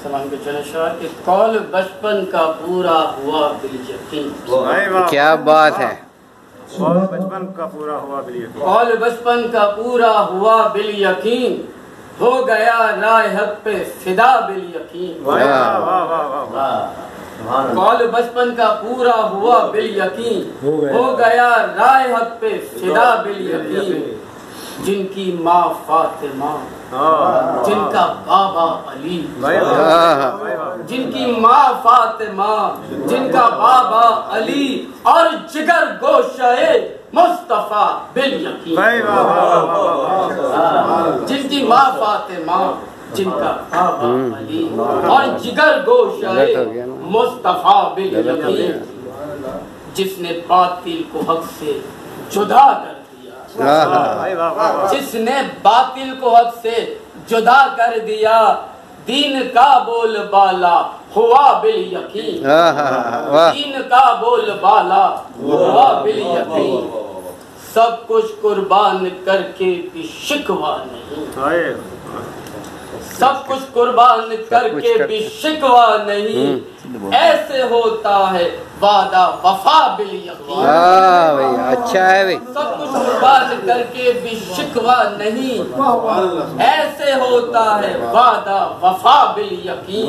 سلام کے چلے شاعر کہ قول بچپن کا پورا ہوا بالیقین. کیا بات ہے. قول بچپن کا پورا ہوا بالیقین. قول بچپن کا پورا ہوا بالیقین ہو گیا رائے حق پہ فدا بالیقین. قول بچپن کا پورا ہوا بالیقین ہو گیا رائے حق پہ فدا بالیقین. جن کی ماں فاطمہ جن کا بابا علی، جن کی ماں فاطمہ جن کا بابا علی اور جگر گوشہ مصطفیٰ بالیقین. جن کی ماں فاطمہ جن کا بابا علی اور جگر گوشہ مصطفیٰ بالیقین. جس نے باطل کو حق سے جدا کر دیا، جس نے باطل کو حق سے جدا کر دیا، دین کا بول بالا ہوا بالیقین. دین کا بول بالا ہوا بالیقین. سب کچھ قربان کر کے بھی شکوہ نہیں، سب کچھ قربان کر کے بھی شکوہ نہیں. ایسے ہوتا ہے وعدہ وفا بالیقین. اچھا ہے بھائی. سب کچھ قربان کر کے بھی شکوہ نہیں، ایسے ہوتا ہے وعدہ وفا بالیقین.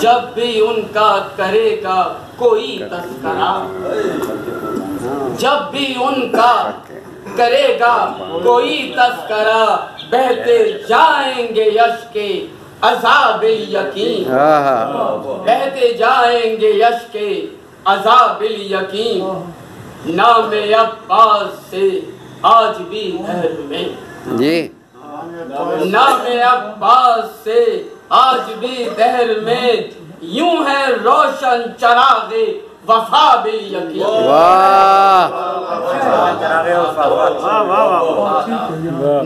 جب بھی ان کا کرے گا کوئی تذکرہ، جب بھی ان کا کرے گا کوئی تذکرہ، بہتے جائیں گے اشک عذاب الیقین. بہتے جائیں گے اشک عذاب الیقین. نام عباس سے آج بھی دہر میں، نام عباس سے آج بھی دہر میں یوں ہے روشن چراغ وفا بالیقین.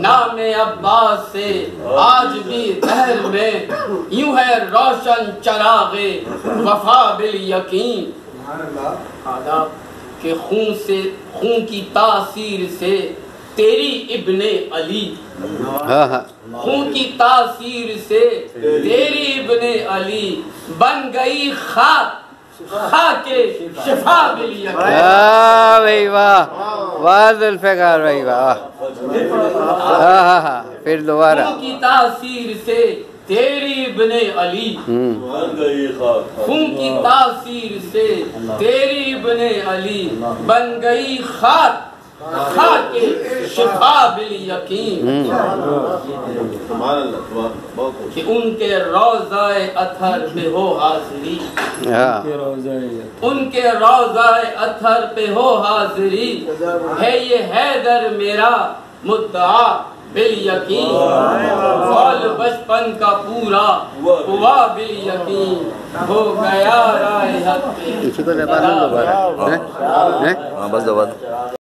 نام عباس سے آج بھی دہر میں یوں ہے روشن چراغ وفا بالیقین. کہ خون کی تاثیر سے تیری ابن علی، خون کی تاثیر سے تیری ابن علی بن گئی خاک خاک شفا بالیقین. بھائی واہ واہ ذوالفقار بھائی واہ. پھر دوبارہ. خون کی تاثیر سے تیری ابن علی، خون کی تاثیر سے تیری ابن علی بن گئی خاک خاک شفا بالیقین. کہ ان کے روضہ اطہر پہ ہو حاضری، ان کے روضہ اطہر پہ ہو حاضری، ہے یہ حیدر میرا مدعا بالیقین. قول بچپن کا پورا ہوا بالیقین ہو گیا رائے حق پہ. بس